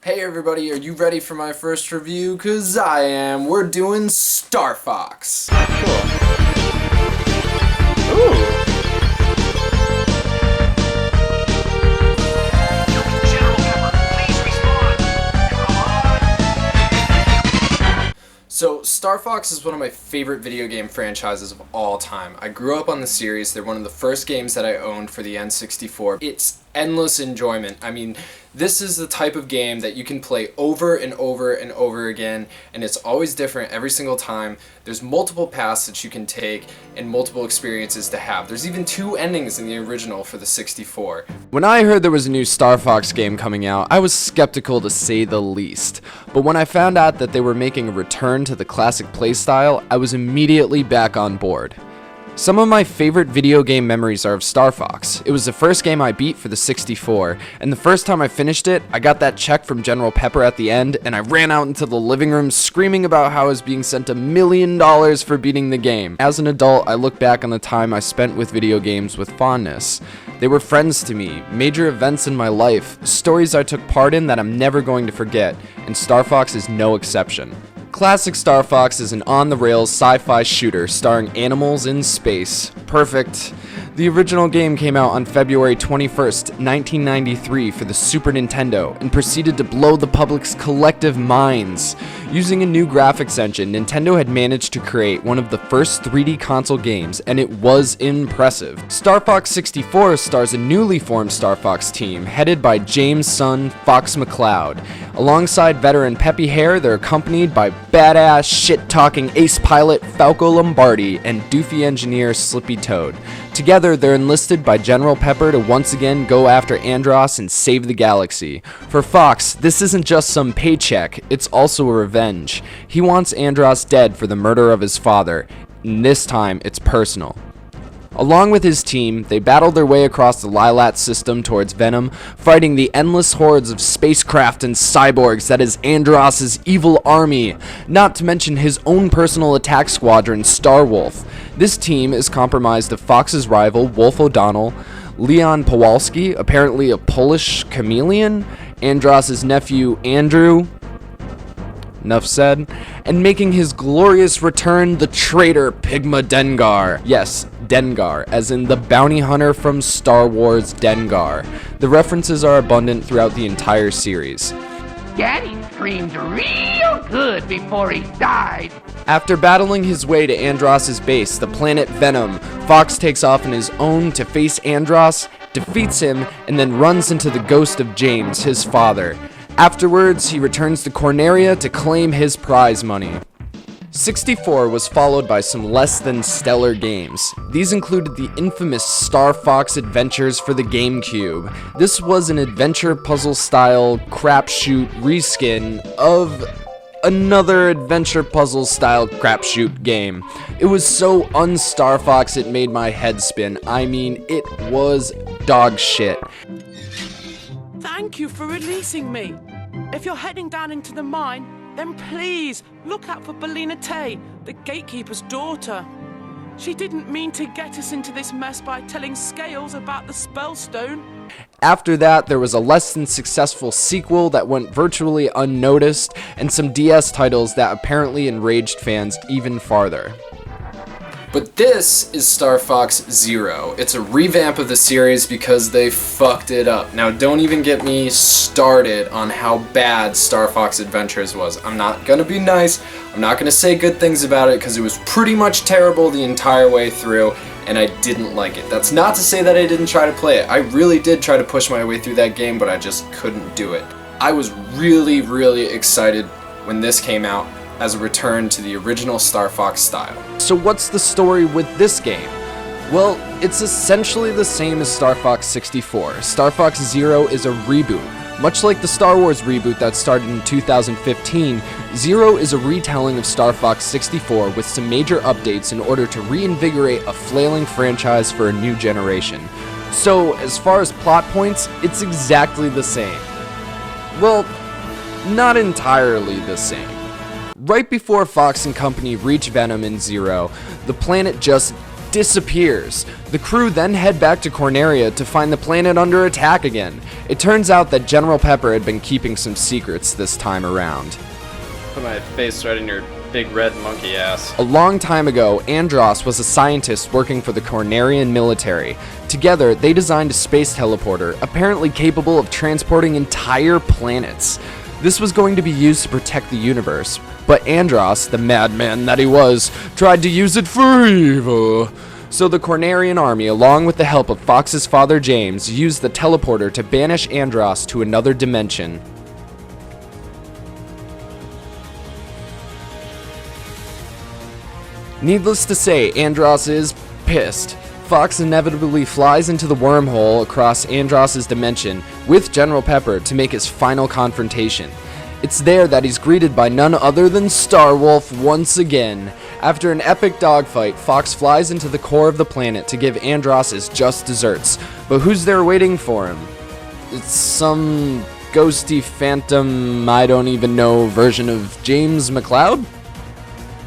Hey everybody, are you ready for my first review? Cause I am. We're doing Star Fox. Cool. Ooh. So, Star Fox is one of my favorite video game franchises of all time. I grew up on the series. They're one of the first games that I owned for the N64. It's endless enjoyment. I mean, this is the type of game that you can play over and over and over again, and it's always different every single time. There's multiple paths that you can take and multiple experiences to have. There's even 2 endings in the original for the 64. When I heard there was a new Star Fox game coming out, I was skeptical to say the least. But when I found out that they were making a return to the classic playstyle, I was immediately back on board. Some of my favorite video game memories are of Star Fox. It was the first game I beat for the 64, and the first time I finished it, I got that check from General Pepper at the end, and I ran out into the living room screaming about how I was being sent $1 million for beating the game. As an adult, I look back on the time I spent with video games with fondness. They were friends to me, major events in my life, stories I took part in that I'm never going to forget, and Star Fox is no exception. Classic Star Fox is an on-the-rails sci-fi shooter starring animals in space. Perfect. The original game came out on February 21st, 1993 for the Super Nintendo and proceeded to blow the public's collective minds. Using a new graphics engine, Nintendo had managed to create one of the first 3D console games, and it was impressive. Star Fox 64 stars a newly formed Star Fox team, headed by James' son, Fox McCloud. Alongside veteran Peppy Hare, they're accompanied by badass, shit-talking ace pilot Falco Lombardi and doofy engineer Slippy Toad. Together, they're enlisted by General Pepper to once again go after Andross and save the galaxy. For Fox, this isn't just some paycheck, it's also a revenge. He wants Andross dead for the murder of his father, and this time it's personal. Along with his team, they battled their way across the Lilat system towards Venom, fighting the endless hordes of spacecraft and cyborgs that is Andross's evil army, not to mention his own personal attack squadron, Starwolf. This team is comprised of Fox's rival, Wolf O'Donnell, Leon Pawalski, apparently a Polish chameleon, Andross's nephew, Andrew, enough said, and making his glorious return, the traitor Pigma Dengar. Yes, Dengar, as in the bounty hunter from Star Wars Dengar. The references are abundant throughout the entire series. Daddy screamed real good before he died. After battling his way to Andross's base, the planet Venom, Fox takes off on his own to face Andross, defeats him, and then runs into the ghost of James, his father. Afterwards, he returns to Corneria to claim his prize money. 64 was followed by some less than stellar games. These included the infamous Star Fox Adventures for the GameCube. This was an adventure puzzle style crapshoot reskin of another adventure puzzle style crapshoot game. It was so un-Star Fox it made my head spin. I mean, it was dog shit. Thank you for releasing me. If you're heading down into the mine, then please look out for Bellina Tay, the gatekeeper's daughter. She didn't mean to get us into this mess by telling Scales about the Spellstone. After that, there was a less than successful sequel that went virtually unnoticed, and some DS titles that apparently enraged fans even farther. But this is Star Fox Zero. It's a revamp of the series because they fucked it up. Now, don't even get me started on how bad Star Fox Adventures was. I'm not gonna be nice. I'm not gonna say good things about it because it was pretty much terrible the entire way through, and I didn't like it. That's not to say that I didn't try to play it. I really did try to push my way through that game, but I just couldn't do it. I was really, really excited when this came out as a return to the original Star Fox style. So what's the story with this game? Well, it's essentially the same as Star Fox 64. Star Fox Zero is a reboot. Much like the Star Wars reboot that started in 2015, Zero is a retelling of Star Fox 64 with some major updates in order to reinvigorate a flailing franchise for a new generation. So, as far as plot points, it's exactly the same. Well, not entirely the same. Right before Fox and company reach Venom in Zero, the planet just disappears. The crew then head back to Corneria to find the planet under attack again. It turns out that General Pepper had been keeping some secrets this time around. Put my face right in your big red monkey ass. A long time ago, Andros was a scientist working for the Cornerian military. Together, they designed a space teleporter, apparently capable of transporting entire planets. This was going to be used to protect the universe, but Andros, the madman that he was, tried to use it for evil. So the Cornerian army, along with the help of Fox's father James, used the teleporter to banish Andros to another dimension. Needless to say, Andros is pissed. Fox inevitably flies into the wormhole across Andros' dimension with General Pepper to make his final confrontation. It's there that he's greeted by none other than Starwolf once again. After an epic dogfight, Fox flies into the core of the planet to give Andros his just desserts. But who's there waiting for him? It's some ghosty phantom, I don't even know, version of James McCloud?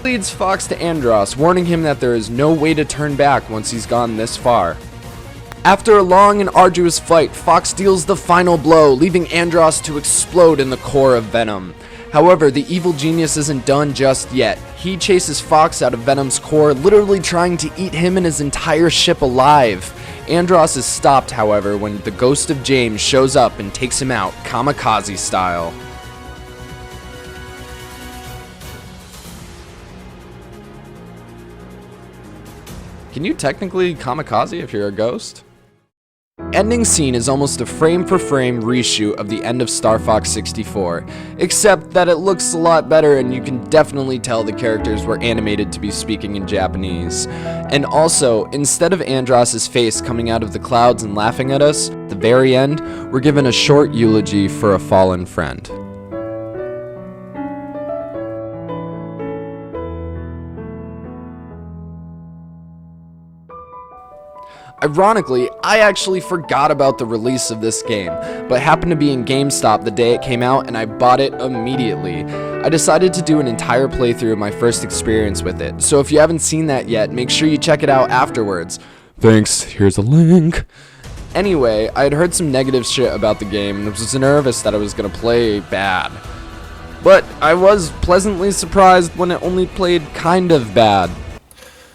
Leads Fox to Andros, warning him that there is no way to turn back once he's gone this far. After a long and arduous fight, Fox deals the final blow, leaving Andros to explode in the core of Venom. However, the evil genius isn't done just yet. He chases Fox out of Venom's core, literally trying to eat him and his entire ship alive. Andros is stopped, however, when the ghost of James shows up and takes him out, kamikaze style. Can you technically kamikaze if you're a ghost? Ending scene is almost a frame-for-frame reshoot of the end of Star Fox 64, except that it looks a lot better and you can definitely tell the characters were animated to be speaking in Japanese. And also, instead of Andros' face coming out of the clouds and laughing at us, at the very end, we're given a short eulogy for a fallen friend. Ironically, I actually forgot about the release of this game, but happened to be in GameStop the day it came out and I bought it immediately. I decided to do an entire playthrough of my first experience with it, so if you haven't seen that yet, make sure you check it out afterwards. Thanks, here's a link. Anyway, I had heard some negative shit about the game and was nervous that I was gonna play bad. But I was pleasantly surprised when it only played kind of bad.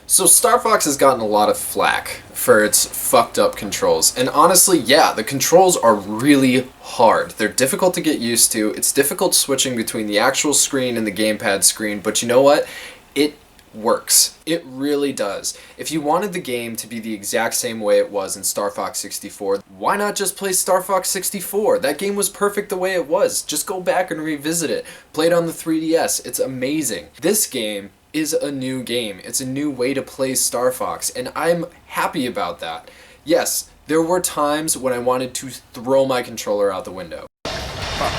So Star Fox has gotten a lot of flack for its fucked up controls. And honestly, yeah, the controls are really hard. They're difficult to get used to. It's difficult switching between the actual screen and the gamepad screen, but you know what? It works. It really does. If you wanted the game to be the exact same way it was in Star Fox 64, why not just play Star Fox 64? That game was perfect the way it was. Just go back and revisit it. Play it on the 3DS. It's amazing. This game is a new game. It's a new way to play Star Fox, and I'm happy about that. Yes, there were times when I wanted to throw my controller out the window. Fuck.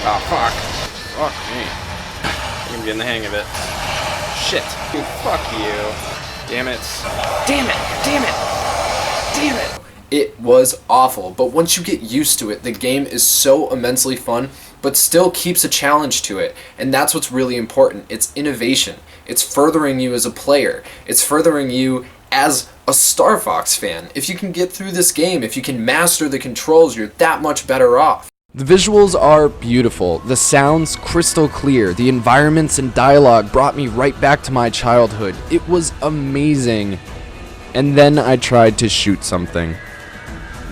Oh, fuck. Fuck me. I'm getting the hang of it. Shit. Dude, fuck you. Damn it. Damn it. Damn it. Damn it. It was awful, but once you get used to it, the game is so immensely fun, but still keeps a challenge to it, and that's what's really important. It's innovation. It's furthering you as a player. It's furthering you as a Star Fox fan. If you can get through this game, if you can master the controls, you're that much better off. The visuals are beautiful, the sounds crystal clear, the environments and dialogue brought me right back to my childhood. It was amazing. And then I tried to shoot something.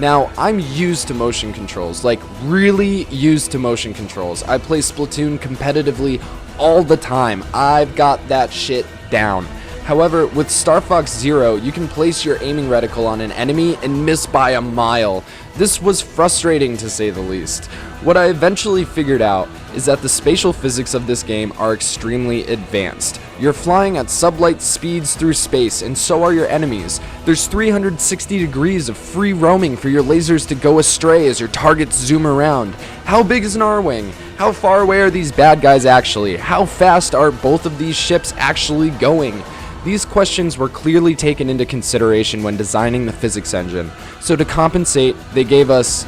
Now, I'm used to motion controls, like really used to motion controls. I play Splatoon competitively all the time. I've got that shit down. However, with Star Fox Zero, you can place your aiming reticle on an enemy and miss by a mile. This was frustrating to say the least. What I eventually figured out is that the spatial physics of this game are extremely advanced. You're flying at sublight speeds through space, and so are your enemies. There's 360 degrees of free roaming for your lasers to go astray as your targets zoom around. How big is an R-Wing? How far away are these bad guys actually? How fast are both of these ships actually going? These questions were clearly taken into consideration when designing the physics engine, so to compensate, they gave us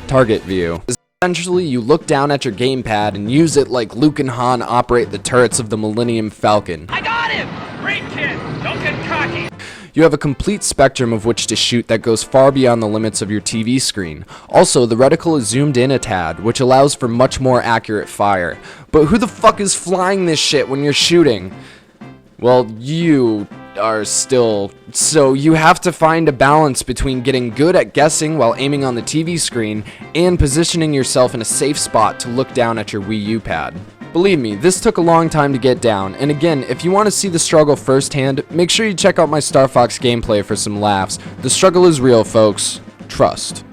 target view. Essentially, you look down at your gamepad and use it like Luke and Han operate the turrets of the Millennium Falcon. I got him! Great kid! Don't get cocky! You have a complete spectrum of which to shoot that goes far beyond the limits of your TV screen. Also, the reticle is zoomed in a tad, which allows for much more accurate fire. But who the fuck is flying this shit when you're shooting? Well, you are still... So you have to find a balance between getting good at guessing while aiming on the TV screen and positioning yourself in a safe spot to look down at your Wii U pad. Believe me, this took a long time to get down, and again, if you want to see the struggle firsthand, make sure you check out my Star Fox gameplay for some laughs. The struggle is real, folks. Trust.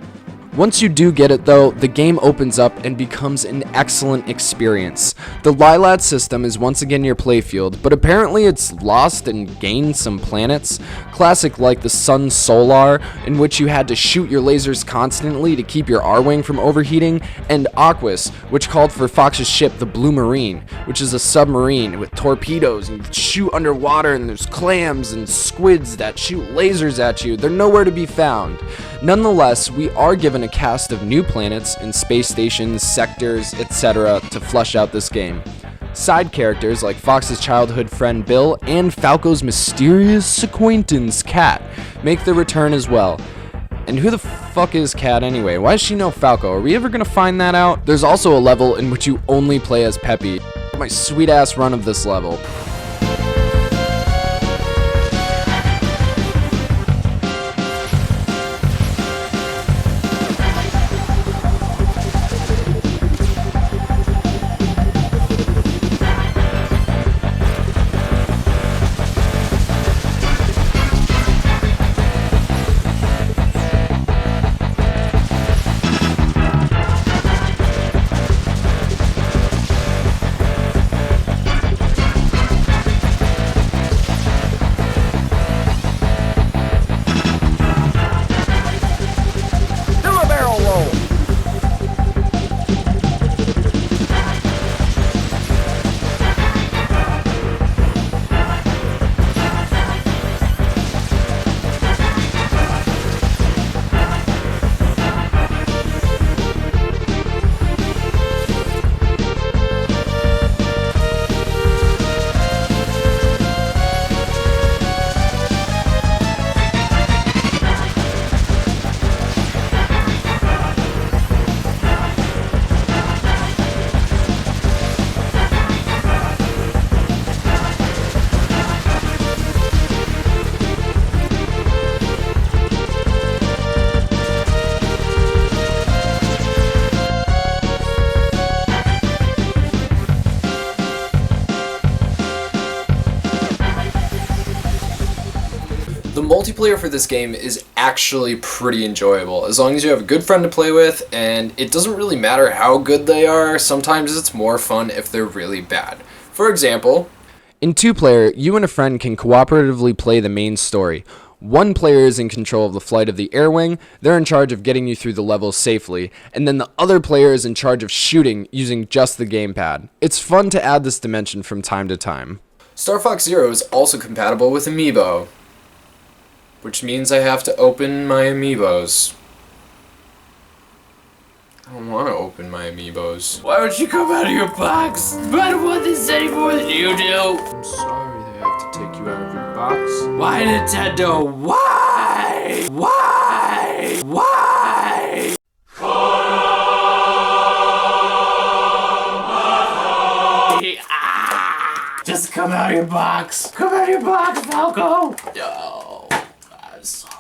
Once you do get it though, the game opens up and becomes an excellent experience. The Lilat system is once again your playfield, but apparently it's lost and gained some planets. Classic like the Sun Solar, in which you had to shoot your lasers constantly to keep your R-Wing from overheating, and Aquas, which called for Fox's ship the Blue Marine, which is a submarine with torpedoes and you shoot underwater and there's clams and squids that shoot lasers at you. They're nowhere to be found. Nonetheless, we are given a cast of new planets and space stations, sectors, etc. to flesh out this game. Side characters like Fox's childhood friend Bill and Falco's mysterious acquaintance Kat make their return as well. And who the fuck is Kat anyway? Why does she know Falco? Are we ever gonna find that out? There's also a level in which you only play as Peppy. My sweet ass run of this level. The multiplayer for this game is actually pretty enjoyable, as long as you have a good friend to play with, and it doesn't really matter how good they are. Sometimes it's more fun if they're really bad. For example, in 2-player, you and a friend can cooperatively play the main story. One player is in control of the flight of the air wing, they're in charge of getting you through the levels safely, and then the other player is in charge of shooting using just the gamepad. It's fun to add this dimension from time to time. Star Fox Zero is also compatible with Amiibo, which means I have to open my Amiibos. I don't want to open my Amiibos. Why would you come out of your box? I don't want this any more than you do. I'm sorry they have to take you out of your box. Why, Nintendo? Why? Why? Why? Just come out of your box. Come out of your box, Falco. No. I'm sorry.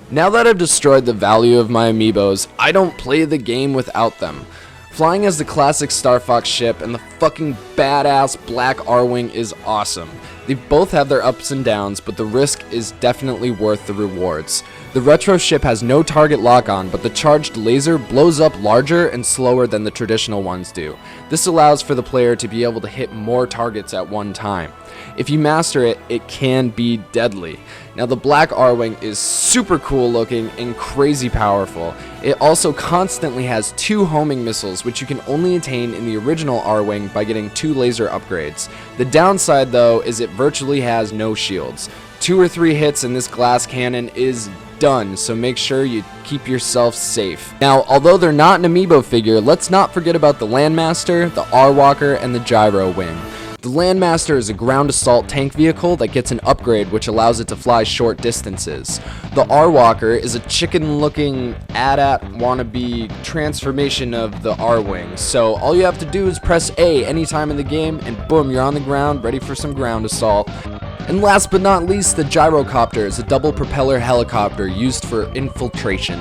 Now that I've destroyed the value of my Amiibos, I don't play the game without them. Flying as the classic Star Fox ship and the fucking badass Black R-Wing is awesome. They both have their ups and downs, but the risk is definitely worth the rewards. The retro ship has no target lock-on, but the charged laser blows up larger and slower than the traditional ones do. This allows for the player to be able to hit more targets at one time. If you master it, it can be deadly. Now the Black R-Wing is super cool looking and crazy powerful. It also constantly has 2 homing missiles, which you can only attain in the original R-Wing by getting 2 laser upgrades. The downside though is it virtually has no shields. 2 or 3 hits in this glass cannon is done, so make sure you keep yourself safe. Now, although they're not an amiibo figure, let's not forget about the Landmaster, the R-Walker, and the Gyro Wing. The Landmaster is a ground assault tank vehicle that gets an upgrade which allows it to fly short distances. The R-Walker is a chicken-looking AT-AT wannabe transformation of the R-Wing, so all you have to do is press A anytime in the game and boom, you're on the ground, ready for some ground assault. And last but not least, the Gyrocopter is a double propeller helicopter used for infiltration.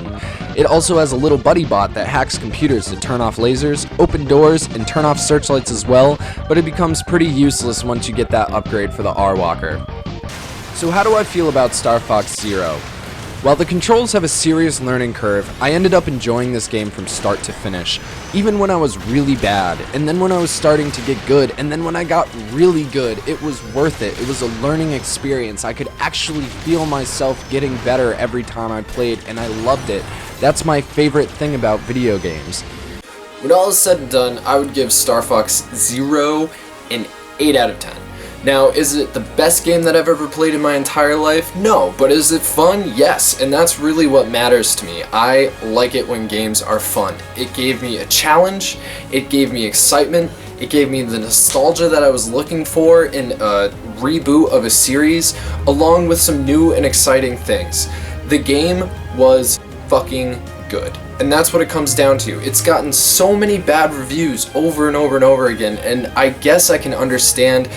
It also has a little buddy bot that hacks computers to turn off lasers, open doors, and turn off searchlights as well, but it becomes pretty useless once you get that upgrade for the R-Walker. So how do I feel about Star Fox Zero? While the controls have a serious learning curve, I ended up enjoying this game from start to finish, even when I was really bad, and then when I was starting to get good, and then when I got really good, it was worth it. It was a learning experience. I could actually feel myself getting better every time I played, and I loved it. That's my favorite thing about video games. When all is said and done, I would give Star Fox Zero an 8 out of 10. Now, is it the best game that I've ever played in my entire life? No, but is it fun? Yes, and that's really what matters to me. I like it when games are fun. It gave me a challenge, it gave me excitement, it gave me the nostalgia that I was looking for in a reboot of a series, along with some new and exciting things. The game was fucking good. And that's what it comes down to. It's gotten so many bad reviews over and over and over again, and I guess I can understand.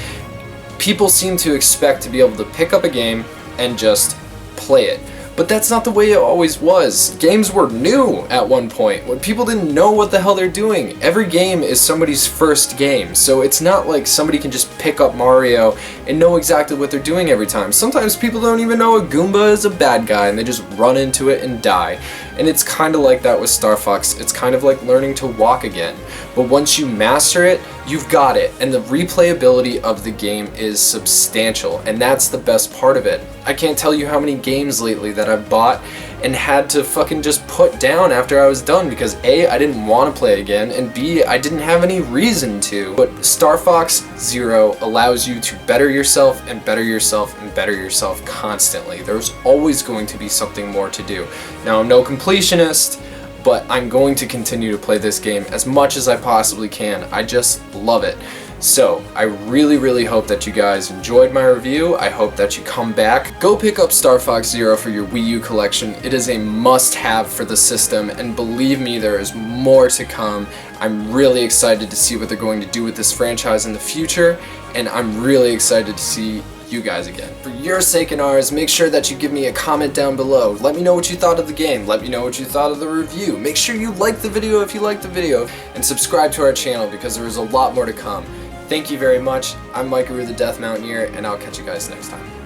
People seem to expect to be able to pick up a game and just play it. But that's not the way it always was. Games were new at one point, when people didn't know what the hell they're doing. Every game is somebody's first game, so it's not like somebody can just pick up Mario and know exactly what they're doing every time. Sometimes people don't even know a Goomba is a bad guy and they just run into it and die. And it's kind of like that with Star Fox. It's kind of like learning to walk again. But once you master it, you've got it. And the replayability of the game is substantial. And that's the best part of it. I can't tell you how many games lately that I've bought and had to fucking just put down after I was done because A, I didn't want to play again, and B, I didn't have any reason to. But Star Fox Zero allows you to better yourself and better yourself and better yourself constantly. There's always going to be something more to do. Now, I'm no completionist, but I'm going to continue to play this game as much as I possibly can. I just love it. So, I really, really hope that you guys enjoyed my review. I hope that you come back. Go pick up Star Fox Zero for your Wii U collection. It is a must-have for the system, and believe me, there is more to come. I'm really excited to see what they're going to do with this franchise in the future, and I'm really excited to see you guys again. For your sake and ours, make sure that you give me a comment down below. Let me know what you thought of the game. Let me know what you thought of the review. Make sure you like the video if you liked the video, and subscribe to our channel because there is a lot more to come. Thank you very much. I'm Maikeru the Death Mountaineer, and I'll catch you guys next time.